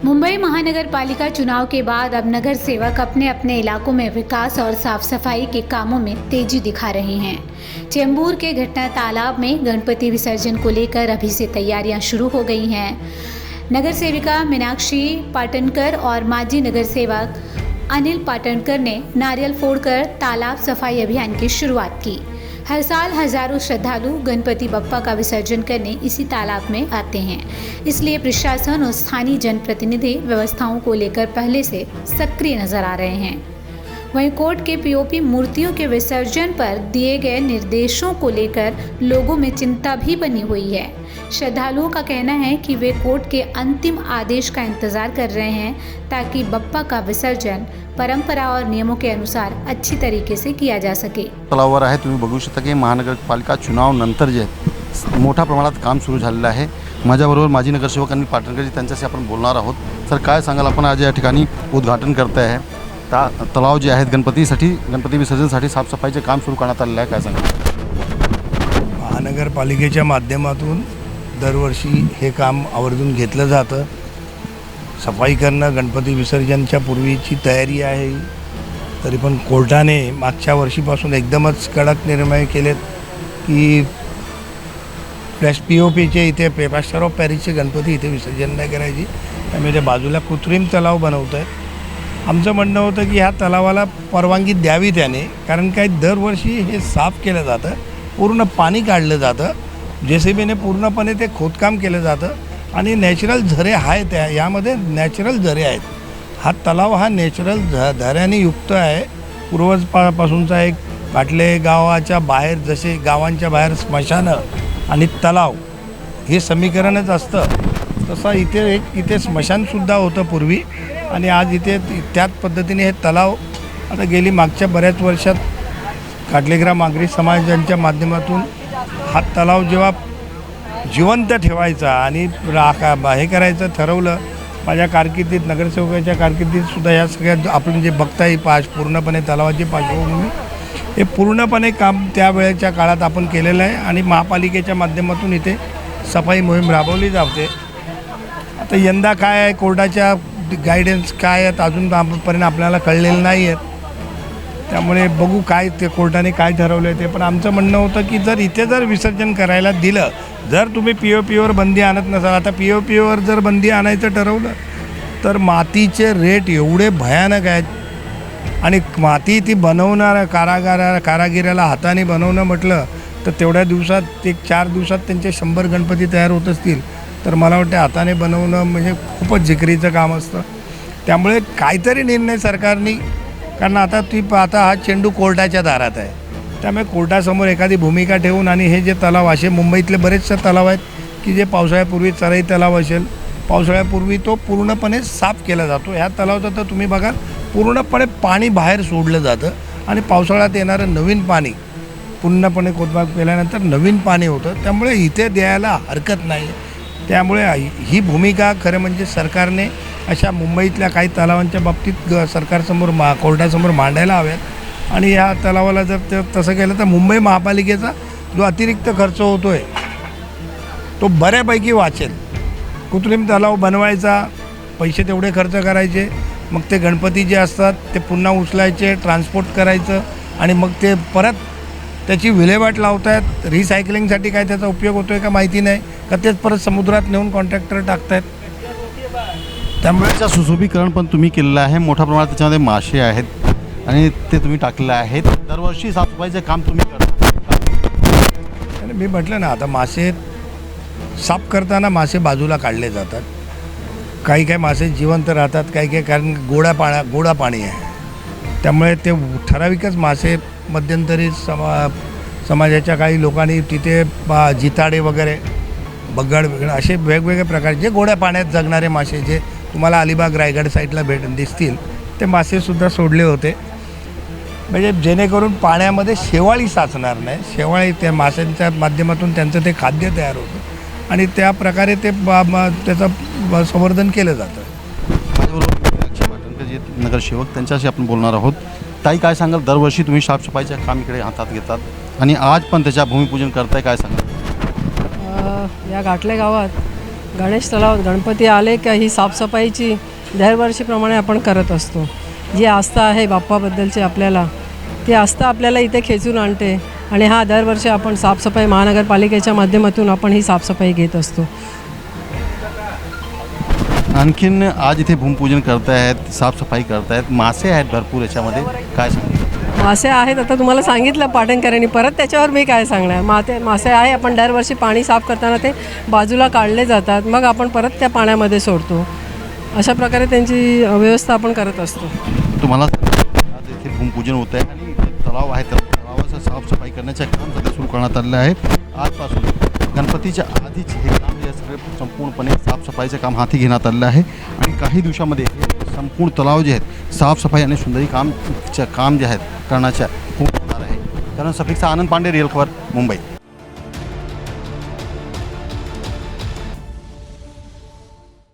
मुंबई महानगर पालिका चुनाव के बाद अब नगर सेवक अपने अपने इलाकों में विकास और साफ सफाई के कामों में तेजी दिखा रहे हैं। चेंबूर के घटना तालाब में गणपति विसर्जन को लेकर अभी से तैयारियां शुरू हो गई हैं। नगर सेविका मीनाक्षी पाटनकर और माजी नगर सेवक अनिल पाटनकर ने नारियल फोड़कर तालाब सफाई अभियान की शुरुआत की। हर साल हजारों श्रद्धालु गणपति बप्पा का विसर्जन करने इसी तालाब में आते हैं, इसलिए प्रशासन और स्थानीय जनप्रतिनिधि व्यवस्थाओं को लेकर पहले से सक्रिय नजर आ रहे हैं। वहीं कोर्ट के पीओपी मूर्तियों के विसर्जन पर दिए गए निर्देशों को लेकर लोगों में चिंता भी बनी हुई है। श्रद्धालुओं का कहना है कि वे कोर्ट के अंतिम आदेश का इंतजार कर रहे हैं ताकि बप्पा का विसर्जन परंपरा और नियमों के अनुसार अच्छी तरीके से किया जा सके। तलावावर आहे, तुम्ही बघू शकता की महानगरपालिका चुनाव नंतर जे मोठ्या प्रमाणात काम सुरू झालेलं आहे। माझ्याबरोबर माजी नगरसेवक अनिल पाटणकर जी, त्यांच्याशी आपण बोलणार आहोत। सर, काय सांगाल, आपण आज या ठिकाणी उद्घाटन करताय आहे, तलाव जे आहेत गणपती विसर्जनसाठी साफसफाईचे काम सुरू करण्यात आलेलं आहे, काय सांगाल? महानगरपालिकेच्या माध्यमातून दरवर्षी हे काम आवर्जून घेतलं जातं। सफाई करणं गणपती विसर्जनच्या पूर्वीची तयारी आहे। तरी पण कोर्टाने मागच्या वर्षीपासून एकदमच कडक निर्णय केलेत की POPचे इथे प्लास्टर ऑफ पॅरिसचे गणपती इथे विसर्जन नाही करायची, त्यामुळे ते बाजूला कृत्रिम तलाव बनवत आहेत। आमचं म्हणणं होतं की ह्या तलावाला परवानगी द्यावी त्याने, कारण काय दरवर्षी हे साफ केलं जातं, पूर्ण पाणी काढलं जातं, JCBने पूर्णपणे ते खोदकाम केलं जातं आणि नॅचरल झरे आहेत, यामध्ये नॅचरल झरे आहेत। हा तलाव हा नॅचरल झऱ्याने युक्त आहे। पूर्वजपासूनचा एक पाटले गावाच्या बाहेर जसे गावांच्या बाहेर स्मशानं आणि तलाव हे समीकरणच असतं, तसं इथे स्मशानसुद्धा होतं पूर्वी, आणि आज इथे त्याच पद्धतीने हे तलाव आता गेली मागच्या बऱ्याच वर्षात काटलेग्राम आगरी समाजांच्या माध्यमातून हा तलाव जेव्हा जिवंत ठेवायचा आणि हे करायचं ठरवलं, माझ्या कारकिर्दीत नगरसेवकाच्या कारकिर्दीतसुद्धा या सगळ्या आपण जे बघताय पूर्णपणे तलावाची पार्श्वभूमी हे पूर्णपणे काम त्यावेळेच्या काळात आपण केलेलं आहे आणि महापालिकेच्या माध्यमातून इथे सफाई मोहीम राबवली जाते। आता यंदा काय आहे, कोर्टाच्या गायडन्स काय आहेत अजूनपर्यंत आपल्याला कळलेलं नाही आहेत, त्यामुळे बघू काय ते कोर्टाने काय ठरवलं आहे ते। पण आमचं म्हणणं होतं की जर इथे जर विसर्जन करायला दिलं, जर तुम्ही POPवर बंदी आणत नसाल, आता POPवर जर बंदी आणायचं ठरवलं तर मातीचे रेट एवढे भयानक आहेत आणि माती ती बनवणाऱ्या कारागिराला हाताने बनवणं म्हटलं तर तेवढ्या दिवसात 4 दिवसात त्यांचे 100 गणपती तयार होत असतील, तर मला वाटतं हाताने बनवणं म्हणजे खूपच जिकरीचं काम असतं। त्यामुळे काहीतरी निर्णय सरकारने, कारण आता हा चेंडू कोर्टाच्या दारात आहे, त्यामुळे कोर्टासमोर एखादी भूमिका ठेवून आणि हे जे तलाव असे मुंबईतले बरेचसे तलाव आहेत की जे पावसाळ्यापूर्वी चराई तलाव असेल, पावसाळ्यापूर्वी तो पूर्णपणे साफ केला जातो। ह्या तलावाचं तर तुम्ही बघा पूर्णपणे पाणी बाहेर सोडलं जातं आणि पावसाळ्यात येणारं नवीन पाणी पूर्णपणे खोदकाम केल्यानंतर नवीन पाणी होतं, त्यामुळे इथे द्यायला हरकत नाही। त्यामुळे ही भूमिका खरं म्हणजे सरकारने अशा मुंबईतल्या काही तलावांच्या बाबतीत सरकारसमोर कोर्टासमोर मांडायला हव्यात आणि ह्या तलावाला जर तसं केलं तर मुंबई महापालिकेचा जो अतिरिक्त खर्च होतो आहे तो बऱ्यापैकी वाचेल। कृत्रिम तलाव बनवायचा, पैसे तेवढे खर्च करायचे, मग ते गणपती जे असतात ते पुन्हा उचलायचे, ट्रान्सपोर्ट करायचं आणि मग ते परत त्याची विल्हेवाट लावतायत। रिसायकलिंगसाठी काय त्याचा उपयोग होतो आहे का माहिती नाही, का तेच परत समुद्रात नेऊन कॉन्ट्रॅक्टर टाकतायत। त्यामुळे सुशोभीकरण पण तुम्ही केलेलं आहे, मोठ्या प्रमाणात त्याच्यामध्ये मासे आहेत आणि ते तुम्ही टाकलेलं आहेत। दरवर्षी साफसफाईचे काम तुम्ही करता। मी म्हटलं ना, आता मासे साफ करताना मासे बाजूला काढले जातात, काही मासे जिवंत राहतात, काही कारण गोडा पाणी आहे, त्यामुळे ते ठराविकच मासे मध्यंतरी समाजाच्या काही लोकांनी तिथे जिताडे वगैरे बगड असे वेगवेगळे प्रकार जे गोड्या पाण्यात जगणारे मासे जे तुम्हाला अलिबाग रायगड साईडला दिसतील ते मासेसुद्धा सोडले होते, म्हणजे जेणेकरून पाण्यामध्ये शेवाळी साचणार नाही। शेवाळी त्या माशांच्या माध्यमातून त्यांचं ते खाद्य तयार होतं आणि त्या प्रकारे ते त्याचं संवर्धन केलं जातं। जे नगरसेवक त्यांच्याशी आपण बोलणार आहोत। ताई, काय सांगाल, दरवर्षी तुम्ही साफसफाईचे काम इकडे हातात घेतात आणि आज पण त्याच्या भूमिपूजन करताय, काय सांगाल? या घाटले गावात गणेश तलाव गणपती आले का ही साफसफाईची दरवर्षीप्रमाणे आपण करत असतो. जी आस्था आहे बाप्पाबद्दलची आपल्याला, ती आस्था आपल्याला इथे खेचून आणते आणि हा दरवर्षी आपण साफसफाई महानगरपालिकेच्या माध्यमातून आपण ही साफसफाई घेत असतो. आणखीन आज इथे भूमिपूजन करतायत, साफसफाई करतायत, मासे आहेत भरपूर याच्यामध्ये, काय सांगू? मासे आहेत, आता तुम्हाला सांगितलं पाटणकरांनी, परत त्याच्यावर मी काय सांगणार. मासे आहे, आपण दरवर्षी पाणी साफ करताना ते बाजूला काढले जातात, मग आपण परत त्या पाण्यामध्ये सोडतो. अशा प्रकारे त्यांची व्यवस्था आपण करत असतो. तुम्हाला आज इथे भूमिपूजन होत आहे आणि इथे तलाव आहे, तर तलावाचं साफसफाई करण्याचं काम सध्या सुरू करण्यात आलेलं आहे. आजपासून गणपतीच्या आधीच हे काम जे सगळे संपूर्णपणे साफसफाईचं काम हाती घेण्यात आलेलं आहे आणि काही दिवसामध्ये हे संपूर्ण तलाव जे आहेत साफसफाई आणि सुंदरी काम जे आहेत करण्याच्या खूप होणार आहे. कारण सफिकचा आनंद पांडे, रिअल खबर, मुंबई.